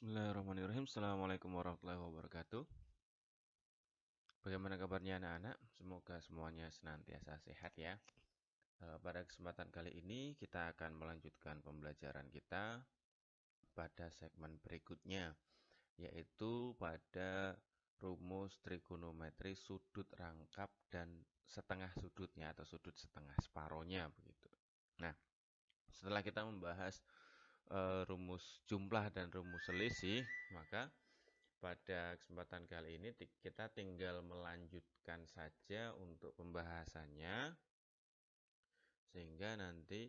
Bismillahirrahmanirrahim. Assalamualaikum warahmatullahi wabarakatuh. Bagaimana kabarnya anak-anak? Semoga semuanya senantiasa sehat ya. Pada kesempatan kali ini kita akan melanjutkan pembelajaran kita pada segmen berikutnya, yaitu pada rumus trigonometri sudut rangkap dan setengah sudutnya atau sudut setengah separohnya begitu. Nah, setelah kita membahas rumus jumlah dan rumus selisih, maka pada kesempatan kali ini kita tinggal melanjutkan saja untuk pembahasannya sehingga nanti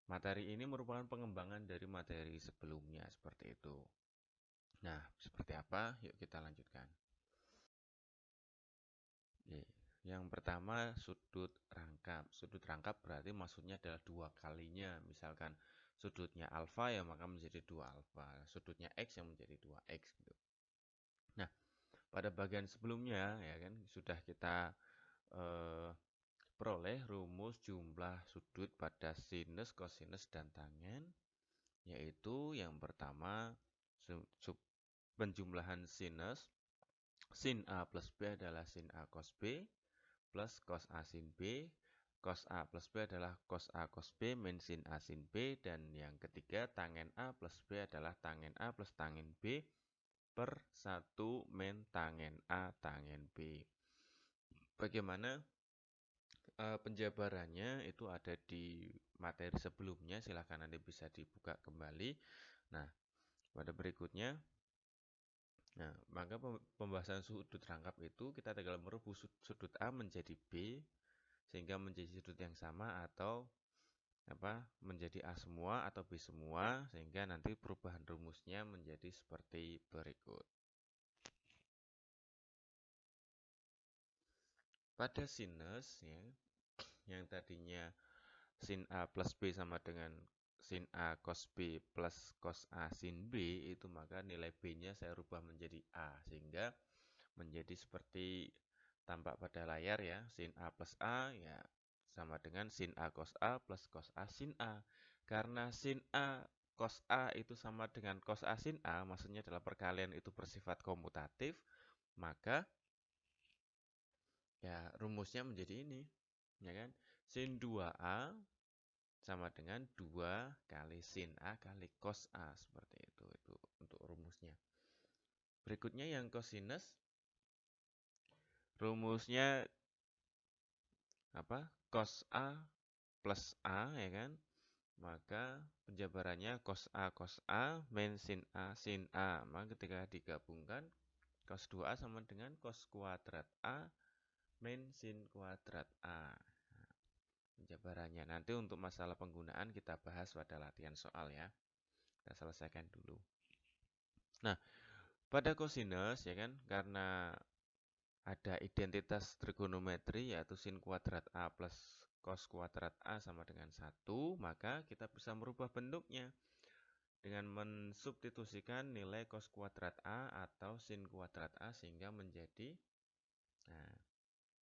materi ini merupakan pengembangan dari materi sebelumnya seperti itu. Nah, seperti apa? Yuk kita lanjutkan. Yang pertama sudut rangkap. Sudut rangkap berarti maksudnya adalah dua kalinya. Misalkan sudutnya alfa ya maka menjadi 2 alfa. Sudutnya x yang menjadi 2x gitu. Nah, pada bagian sebelumnya ya kan sudah kita peroleh rumus jumlah sudut pada sinus, kosinus, dan tangen, yaitu yang pertama penjumlahan sinus. Sin A plus B adalah sin A cos B plus cos A sin B. Cos A plus B adalah cos A cos B min sin A sin B. Dan yang ketiga tangen A plus B adalah tangen A plus tangen B per 1 min tangen A tangen B. Bagaimana penjabarannya itu ada di materi sebelumnya, silahkan nanti bisa dibuka kembali. Nah, pada berikutnya, nah maka pembahasan sudut rangkap itu kita tinggal merubah sudut A menjadi B sehingga menjadi sudut yang sama atau menjadi A semua atau B semua sehingga nanti perubahan rumusnya menjadi seperti berikut. Pada sinus ya, yang tadinya sin A plus B sama dengan sin A cos B plus cos A sin B, itu maka nilai B-nya saya rubah menjadi A sehingga menjadi seperti tampak pada layar ya. Sin A plus A ya sama dengan sin A cos A plus cos A sin A. Karena sin A cos A itu sama dengan cos A sin A, maksudnya adalah perkalian itu bersifat komutatif, maka ya rumusnya menjadi ini, ya kan? Sin 2A sama dengan 2 kali sin A kali cos A, seperti itu untuk rumusnya. Berikutnya yang cosinus, rumusnya cos A plus A ya kan, maka penjabarannya cos A min sin A sin A, maka ketika digabungkan cos 2A sama dengan cos kuadrat A min sin kuadrat A. Penjabarannya nanti untuk masalah penggunaan kita bahas pada latihan soal ya. Kita selesaikan dulu. Nah, pada cosinus ya kan, karena ada identitas trigonometri yaitu sin kuadrat A plus cos kuadrat A sama dengan 1, maka kita bisa merubah bentuknya dengan mensubstitusikan nilai cos kuadrat A atau sin kuadrat A sehingga menjadi, nah,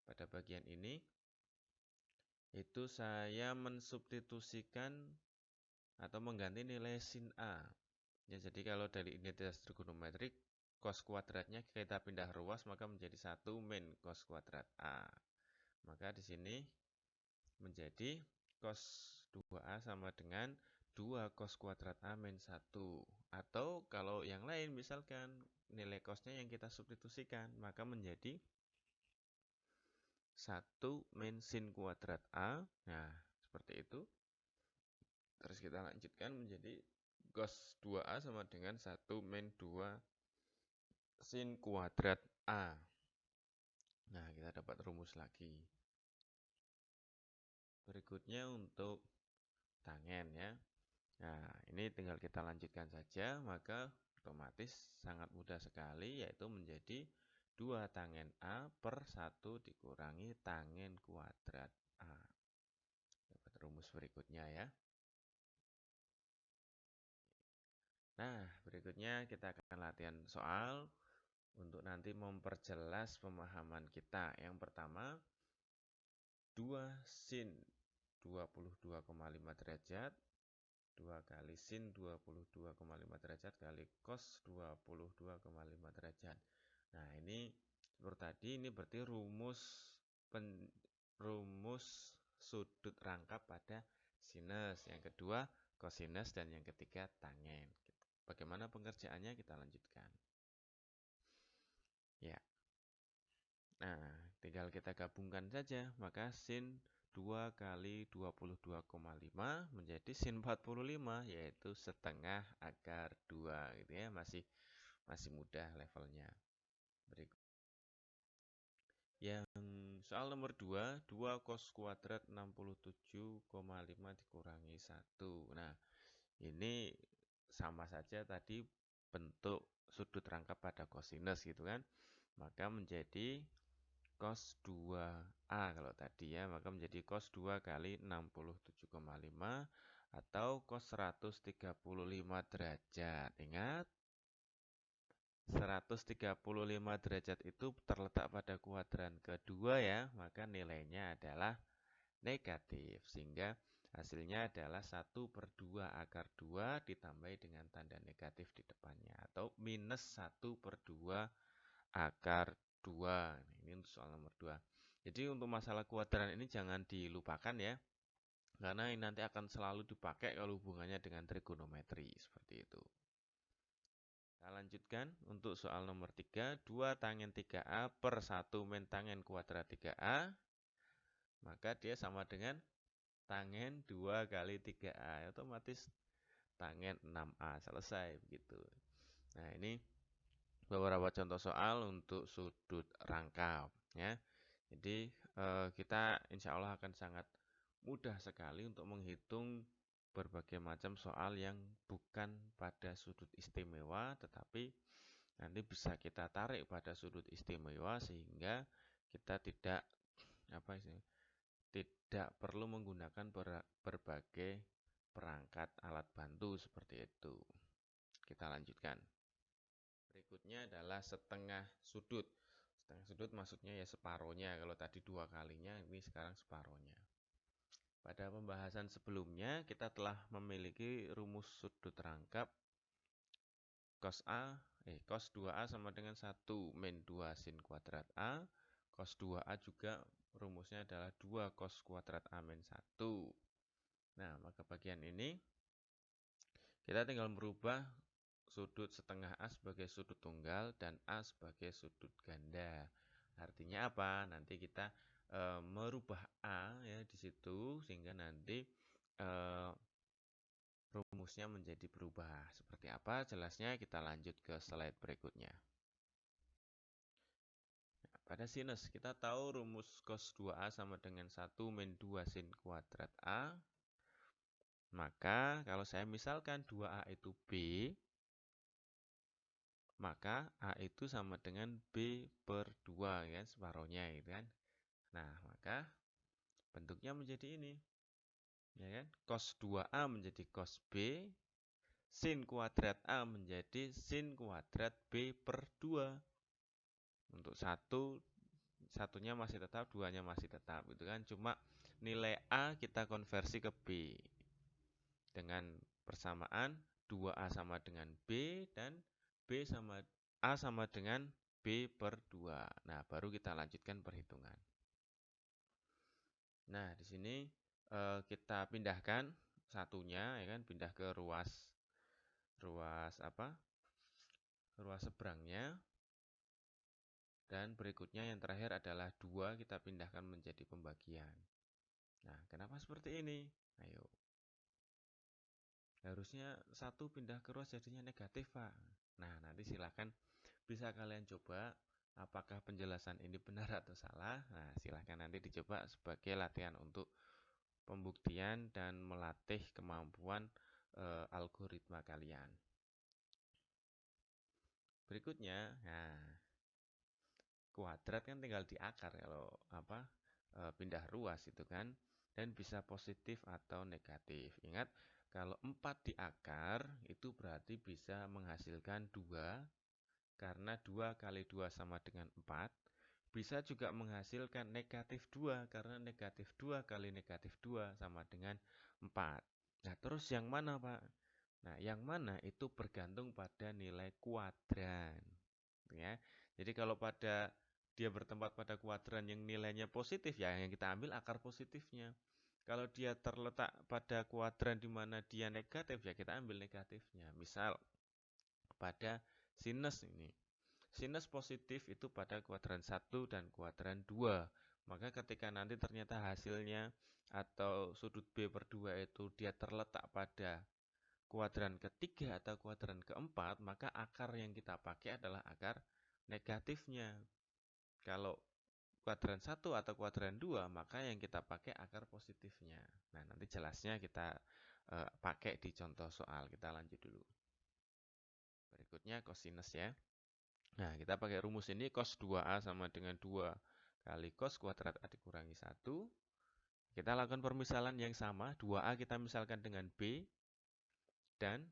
pada bagian ini itu saya mensubstitusikan atau mengganti nilai sin A. Ya, jadi kalau dari identitas trigonometrik cos kuadratnya kita pindah ruas maka menjadi 1 min cos kuadrat A. Maka di sini menjadi cos 2A sama dengan 2 cos kuadrat A min 1. Atau kalau yang lain misalkan nilai cosnya yang kita substitusikan maka menjadi 1 min sin kuadrat A. Nah, seperti itu. Terus kita lanjutkan menjadi cos 2A sama dengan 1 min 2 sin kuadrat A. Nah, kita dapat rumus lagi. Berikutnya untuk tangen ya. Nah, ini tinggal kita lanjutkan saja, maka otomatis sangat mudah sekali, yaitu menjadi 2 tangen A per 1 dikurangi tangen kuadrat A. Dapat rumus berikutnya ya. Nah, berikutnya kita akan latihan soal untuk nanti memperjelas pemahaman kita. Yang pertama, 2 sin 22,5 derajat 2 kali sin 22,5 derajat kali cos 22,5 derajat. Nah, ini seperti tadi, ini berarti rumus sudut rangkap pada sinus. Yang kedua kosinus dan yang ketiga tangen. Bagaimana pengerjaannya kita lanjutkan. Ya. Nah, tinggal kita gabungkan saja. Maka sin 2 kali 22,5 menjadi sin 45, yaitu setengah akar 2 gitu ya. Masih mudah levelnya. Berikut. Yang soal nomor 2, 2 cos kuadrat 67,5 dikurangi 1. Nah, ini sama saja tadi bentuk sudut rangkap pada kosinus gitu kan. Maka menjadi cos 2A kalau tadi ya, maka menjadi cos 2 kali 67,5 atau cos 135 derajat. Ingat, 135 derajat itu terletak pada kuadran kedua ya, maka nilainya adalah negatif. Sehingga hasilnya adalah 1/2 akar 2 ditambah dengan tanda negatif di depannya. Atau minus 1/2 akar 2. Ini untuk soal nomor 2. Jadi untuk masalah kuadran ini jangan dilupakan ya. Karena ini nanti akan selalu dipakai kalau hubungannya dengan trigonometri. Seperti itu. Kita lanjutkan untuk soal nomor 3. 2 tangen 3A per 1 min tangen kuadrat 3A. Maka dia sama dengan tangen 2 kali 3A. Otomatis tangen 6A. Selesai begitu. Nah, ini beberapa contoh soal untuk sudut rangkap ya. Jadi kita insya Allah akan sangat mudah sekali untuk menghitung berbagai macam soal yang bukan pada sudut istimewa, tetapi nanti bisa kita tarik pada sudut istimewa sehingga kita tidak tidak perlu menggunakan berbagai perangkat alat bantu seperti itu. Kita lanjutkan. Berikutnya adalah setengah sudut. Setengah sudut maksudnya ya separohnya. Kalau tadi 2 kalinya, ini sekarang separohnya. Pada pembahasan sebelumnya, kita telah memiliki rumus sudut rangkap cos 2A sama dengan 1 min 2 sin kuadrat A. Cos 2A juga rumusnya adalah 2 cos kuadrat A min 1. Nah, maka bagian ini kita tinggal merubah sudut setengah A sebagai sudut tunggal dan A sebagai sudut ganda. Artinya apa? Nanti kita merubah A ya di situ sehingga nanti rumusnya menjadi berubah. Seperti apa? Jelasnya kita lanjut ke slide berikutnya. Nah, pada sinus kita tahu rumus cos 2A sama dengan 1 min 2 sin kuadrat A. Maka kalau saya misalkan 2A itu B, maka A itu sama dengan B/2 kan, separohnya gitu kan. Nah, maka bentuknya menjadi ini. Ya kan? Cos 2A menjadi cos B, sin kuadrat A menjadi sin kuadrat B/2. Untuk satunya masih tetap, duanya masih tetap gitu kan. Cuma nilai A kita konversi ke B. Dengan persamaan 2A sama dengan B dan A sama dengan B/2. Nah, baru kita lanjutkan perhitungan. Nah, di sini kita pindahkan satunya ya kan, pindah ke ruas seberangnya. Dan berikutnya yang terakhir adalah 2 kita pindahkan menjadi pembagian. Nah, kenapa seperti ini? Ayo. Harusnya 1 pindah ke ruas jadinya negatif, Pak. Nah, nanti silahkan bisa kalian coba apakah penjelasan ini benar atau salah. Nah, silahkan nanti dicoba sebagai latihan untuk pembuktian dan melatih kemampuan algoritma kalian. Berikutnya, nah, kuadrat kan tinggal diakar kalau pindah ruas itu kan, dan bisa positif atau negatif. Ingat, kalau 4 diakar itu berarti bisa menghasilkan 2, karena 2 kali 2 sama dengan 4. Bisa juga menghasilkan negatif 2, karena negatif 2 kali negatif 2 sama dengan 4. Nah, terus yang mana, Pak? Nah, yang mana itu bergantung pada nilai kuadran. Ya. Jadi kalau pada dia bertempat pada kuadran yang nilainya positif, ya yang kita ambil akar positifnya. Kalau dia terletak pada kuadran di mana dia negatif, ya kita ambil negatifnya. Misal pada sinus ini. Sinus positif itu pada kuadran 1 dan kuadran 2. Maka ketika nanti ternyata hasilnya atau sudut B per 2 itu dia terletak pada kuadran ketiga atau kuadran keempat, maka akar yang kita pakai adalah akar negatifnya. Kalau kuadran 1 atau kuadran 2, maka yang kita pakai akar positifnya. Nah, nanti jelasnya kita pakai di contoh soal. Kita lanjut dulu. Berikutnya cosinus ya. Nah, kita pakai rumus ini cos 2A sama dengan 2 kali cos kuadrat A dikurangi 1. Kita lakukan permisalan yang sama. 2A kita misalkan dengan B dan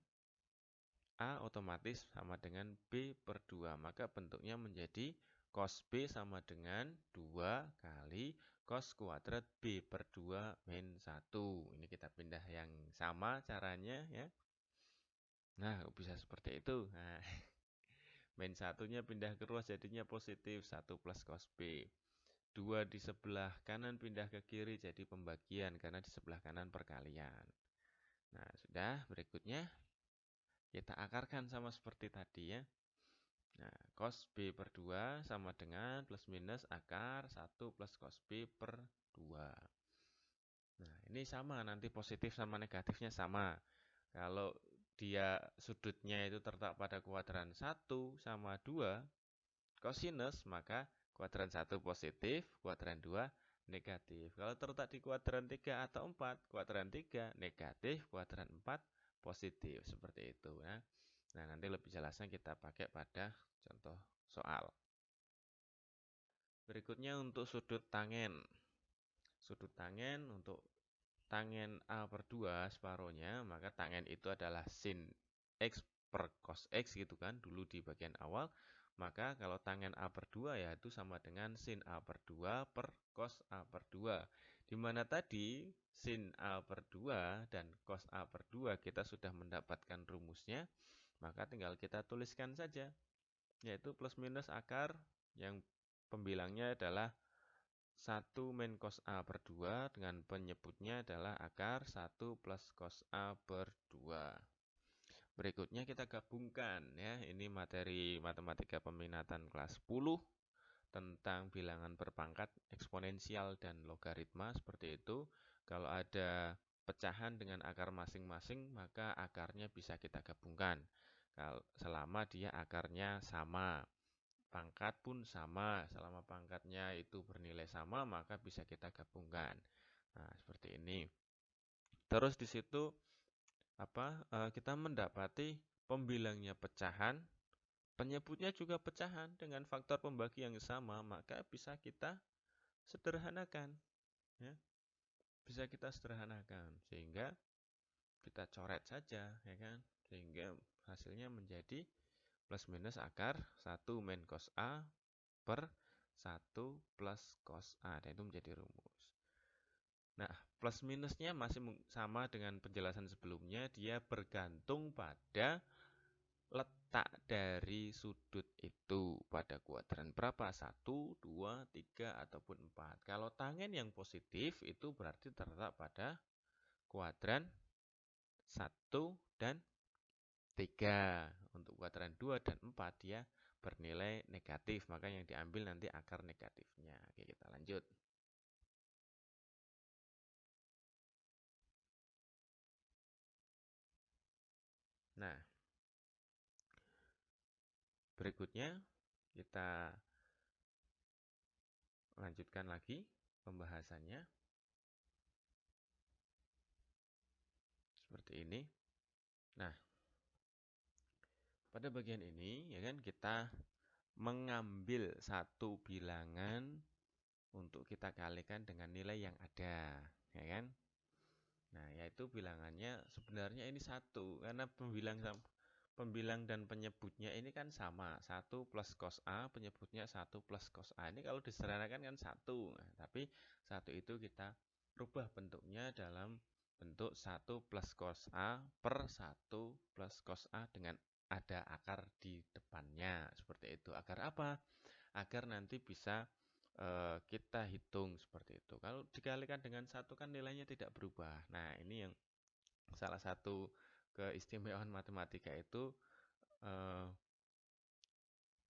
A otomatis sama dengan B per 2. Maka bentuknya menjadi cos B sama dengan 2 kali cos kuadrat B per 2 min 1. Ini kita pindah yang sama caranya ya. Nah, bisa seperti itu. Nah, min 1-nya pindah ke ruas jadinya positif 1 plus cos B. 2 di sebelah kanan pindah ke kiri jadi pembagian karena di sebelah kanan perkalian. Nah, sudah berikutnya kita akarkan sama seperti tadi ya. Nah, cos B per 2 sama dengan plus minus akar 1 plus cos B per 2. Nah, ini sama, nanti positif sama negatifnya sama. Kalau dia sudutnya itu terletak pada kuadran 1 sama 2 kosinus, maka kuadran 1 positif, kuadran 2 negatif. Kalau terletak di kuadran 3 atau 4, kuadran 3 negatif, kuadran 4 positif. Seperti itu ya. Nah, nanti lebih jelasnya kita pakai pada contoh soal. Berikutnya untuk sudut tangen. Sudut tangen untuk tangen A per 2 separohnya, maka tangen itu adalah sin X per cos X gitu kan, dulu di bagian awal. Maka kalau tangen A per 2 ya itu sama dengan sin A per 2 per cos A per 2. Dimana tadi sin A per 2 dan cos A per 2 kita sudah mendapatkan rumusnya, maka tinggal kita tuliskan saja, yaitu plus minus akar yang pembilangnya adalah 1 min cos A per 2 dengan penyebutnya adalah akar 1 plus cos A per 2. Berikutnya kita gabungkan ya, ini materi matematika peminatan kelas 10 tentang bilangan berpangkat, eksponensial dan logaritma seperti itu. Kalau ada pecahan dengan akar masing-masing, maka akarnya bisa kita gabungkan. Selama dia akarnya sama. Pangkat pun sama, selama pangkatnya itu bernilai sama, maka bisa kita gabungkan. Nah, seperti ini. Terus di situ kita mendapati pembilangnya pecahan, penyebutnya juga pecahan dengan faktor pembagi yang sama, maka bisa kita sederhanakan, ya. Bisa kita sederhanakan sehingga kita coret saja, ya kan? Sehingga hasilnya menjadi plus minus akar 1 min cos A per 1 plus cos A, dan itu menjadi rumus. Nah, plus minusnya masih sama dengan penjelasan sebelumnya, dia bergantung pada letak dari sudut itu pada kuadran berapa, 1, 2, 3, ataupun 4. Kalau tangen yang positif itu berarti terletak pada kuadran 1 dan 3. Untuk kuadran 2 dan 4 dia bernilai negatif, maka yang diambil nanti akar negatifnya. Oke, kita lanjut. Nah, berikutnya kita lanjutkan lagi pembahasannya. Seperti ini. Nah, pada bagian ini ya kan kita mengambil satu bilangan untuk kita kalikan dengan nilai yang ada, ya kan? Nah, yaitu bilangannya sebenarnya ini satu, karena pembilang dan penyebutnya ini kan sama, 1 plus cos A, penyebutnya 1 plus cos A. Ini kalau disederhanakan kan satu, nah, tapi satu itu kita rubah bentuknya dalam bentuk 1 plus cos A per 1 plus cos A dengan ada akar di depannya. Seperti itu. Agar apa? Agar nanti bisa kita hitung seperti itu. Kalau dikalikan dengan 1 kan nilainya tidak berubah. Nah, ini yang salah satu keistimewaan matematika itu eh,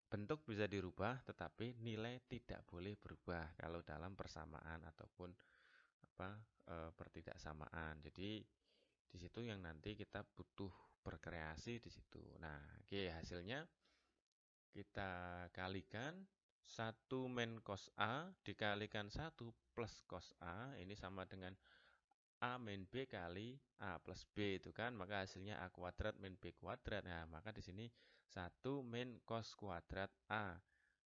bentuk bisa dirubah, tetapi nilai tidak boleh berubah kalau dalam persamaan ataupun apa pertidaksamaan. Jadi di situ yang nanti kita butuh berkreasi di situ. Nah, oke, hasilnya kita kalikan 1 min cos A dikalikan 1 plus cos A, ini sama dengan A min B kali A plus B itu kan, maka hasilnya A kuadrat min B kuadrat. Nah, maka di sini 1 min cos kuadrat A.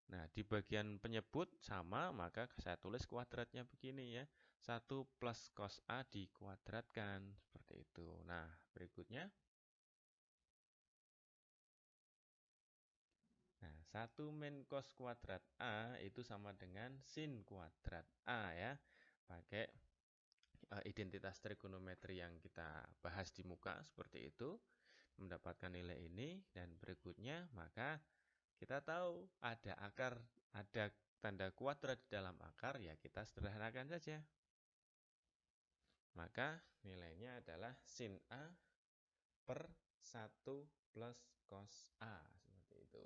Nah, di bagian penyebut sama, maka saya tulis kuadratnya begini ya. 1 plus cos A dikuadratkan, seperti itu. Nah, berikutnya. Nah, 1 min cos kuadrat A itu sama dengan sin kuadrat A ya. Pakai identitas trigonometri yang kita bahas di muka seperti itu. Mendapatkan nilai ini dan berikutnya maka kita tahu ada akar, ada tanda kuadrat di dalam akar, ya kita sederhanakan saja. Maka nilainya adalah sin A per 1 plus cos A. Seperti itu.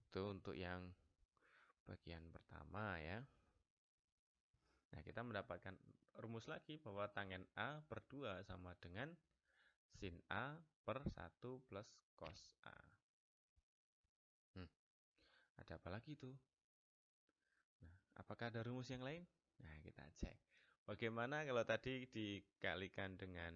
Itu untuk yang bagian pertama ya. Nah, kita mendapatkan rumus lagi bahwa tangen A per 2 sama dengan sin A per 1 plus cos A. Ada apa lagi tuh? Nah, apakah ada rumus yang lain? Nah, kita cek. Bagaimana kalau tadi dikalikan dengan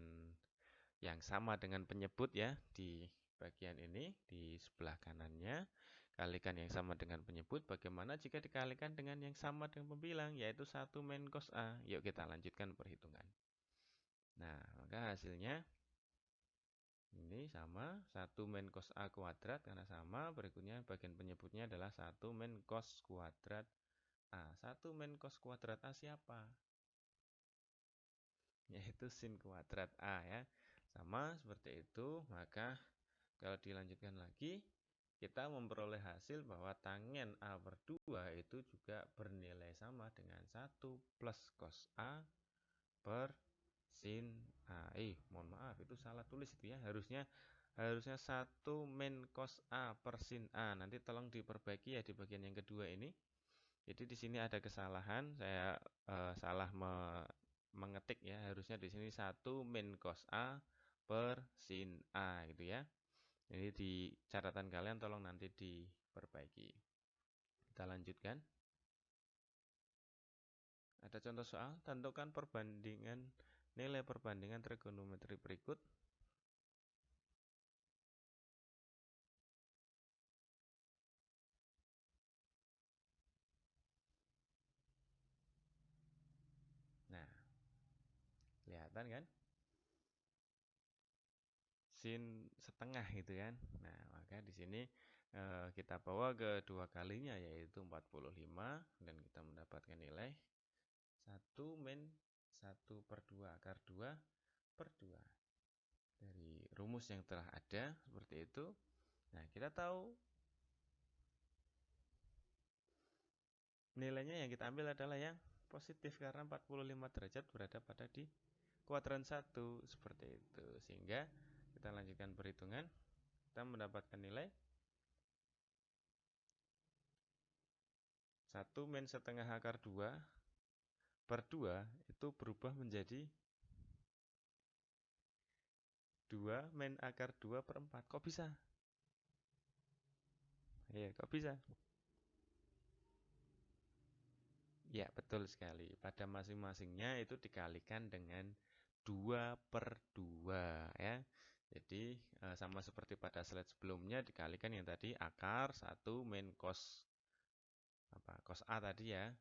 yang sama dengan penyebut ya, di bagian ini, di sebelah kanannya, kalikan yang sama dengan penyebut. Bagaimana jika dikalikan dengan yang sama dengan pembilang, yaitu 1 min cos A. Yuk kita lanjutkan perhitungan. Nah, maka hasilnya ini sama 1 min cos A kuadrat karena sama. Berikutnya bagian penyebutnya adalah 1 min cos kuadrat A. 1 min cos kuadrat A siapa? Yaitu sin kuadrat A ya. Sama seperti itu, maka kalau dilanjutkan lagi, kita memperoleh hasil bahwa tangen A per 2 itu juga bernilai sama dengan 1 plus cos A per sin A. Mohon maaf, itu salah tulis itu ya. Harusnya 1 min cos A per sin A. Nanti tolong diperbaiki ya di bagian yang kedua ini. Jadi di sini ada kesalahan, saya salah mengetik ya. Harusnya di sini 1 min cos A per sin A gitu ya. Jadi di catatan kalian tolong nanti diperbaiki. Kita lanjutkan. Ada contoh soal, tentukan perbandingan nilai perbandingan trigonometri berikut. Nah, kelihatan kan? Sin setengah gitu kan. Nah, maka di sini kita bawa ke dua kalinya yaitu 45 dan kita mendapatkan nilai 1 min 1 per 2 akar 2 per 2. Dari rumus yang telah ada seperti itu. Nah, kita tahu nilainya yang kita ambil adalah yang positif karena 45 derajat berada pada di kuadran 1 seperti itu. Sehingga kita lanjutkan perhitungan. Kita mendapatkan nilai 1 min setengah akar 2 per 2 itu berubah menjadi 2 min akar 2 per 4. Kok bisa? Ya, kok bisa? Ya, betul sekali. Pada masing-masingnya itu dikalikan dengan 2 per 2 ya. Jadi sama seperti pada slide sebelumnya dikalikan yang tadi akar 1 min cos cos A tadi ya.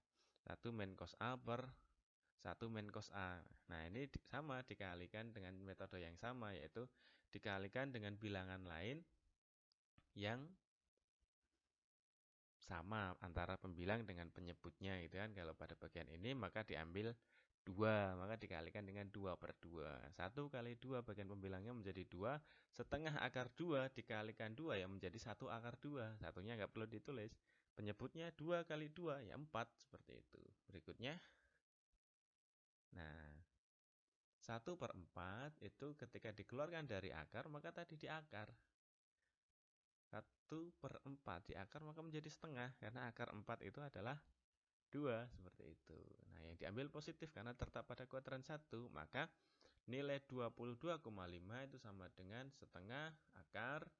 1 min cos A per 1 min cos A. Nah, ini sama dikalikan dengan metode yang sama yaitu dikalikan dengan bilangan lain yang sama antara pembilang dengan penyebutnya gitu kan. Kalau pada bagian ini maka diambil 2, maka dikalikan dengan 2/2. 1 kali 2 bagian pembilangnya menjadi 2, setengah akar 2 dikalikan 2 ya menjadi 1 akar 2. Satunya nggak perlu ditulis. Penyebutnya 2 kali 2 ya 4, seperti itu. Berikutnya, nah 1/4 itu ketika dikeluarkan dari akar, maka tadi di akar. 1/4 di akar maka menjadi setengah, karena akar 4 itu adalah 2, seperti itu. Nah, yang diambil positif karena terletak pada kuadran 1, maka nilai 22,5 itu sama dengan setengah akar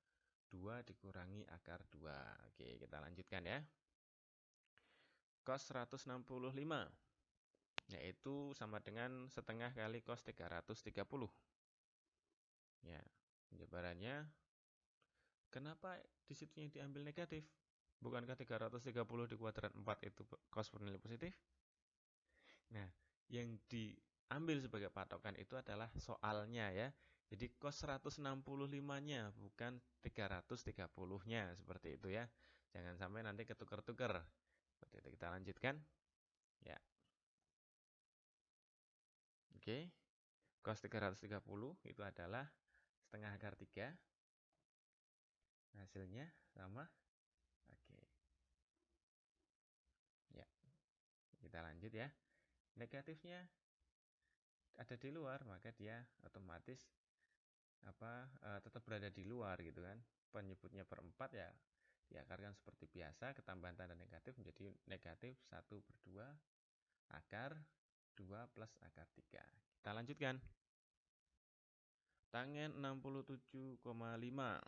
2 dikurangi akar 2. Oke, kita lanjutkan ya. Cos 165, yaitu sama dengan setengah kali cos 330. Ya, penjabarannya, kenapa di situnya diambil negatif? Bukankah 330 di kuadran 4 itu cos bernilai positif? Nah, yang diambil sebagai patokan itu adalah soalnya ya. Jadi cos 165-nya bukan 330-nya, seperti itu ya. Jangan sampai nanti ketukar-tukar. Seperti itu, kita lanjutkan. Ya. Oke. Cos 330 itu adalah setengah akar 3. Hasilnya sama. Oke. Ya. Kita lanjut ya. Negatifnya ada di luar, maka dia otomatis tetap berada di luar gitu kan. Penyebutnya per 4 ya diakarkan seperti biasa, ketambahan tanda negatif menjadi negatif 1/2 akar 2 plus akar 3. Kita lanjutkan. Tangen 67,5.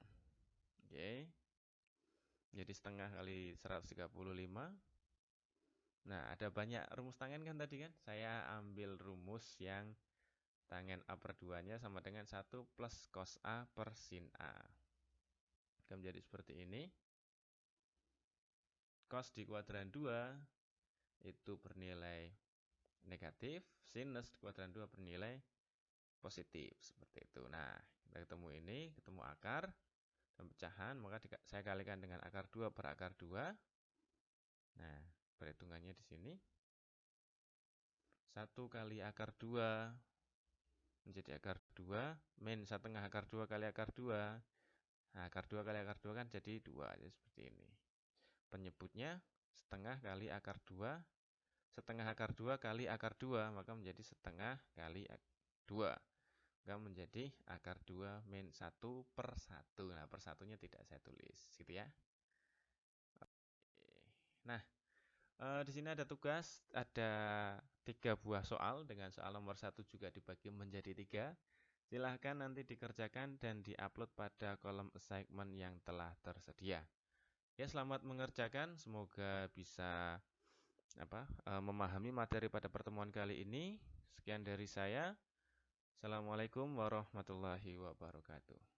Oke. Jadi setengah kali 135. Nah, ada banyak rumus tangen kan tadi kan? Saya ambil rumus yang tangen A per 2-nya sama dengan 1 plus cos A per sin A. Akan menjadi seperti ini. Cos di kuadran 2 itu bernilai negatif, sinus di kuadran 2 bernilai positif, seperti itu. Nah, kita ketemu ini, ketemu akar dan pecahan, maka saya kalikan dengan akar 2 per akar 2. Nah, perhitungannya di sini. 1 kali akar 2 menjadi akar 2, min setengah akar 2 kali akar 2. Nah, akar 2 kali akar 2 kan jadi 2, jadi seperti ini. Penyebutnya setengah kali akar 2, setengah akar 2 kali akar 2, maka menjadi setengah kali 2. Maka menjadi akar 2 min 1 per 1. Nah, per satunya tidak saya tulis, gitu ya. Nah, di sini ada tugas, ada 3 buah soal, dengan soal nomor 1 juga dibagi menjadi 3. Silahkan nanti dikerjakan dan diupload pada kolom assignment yang telah tersedia. Ya, selamat mengerjakan, semoga bisa memahami materi pada pertemuan kali ini. Sekian dari saya. Assalamualaikum warahmatullahi wabarakatuh.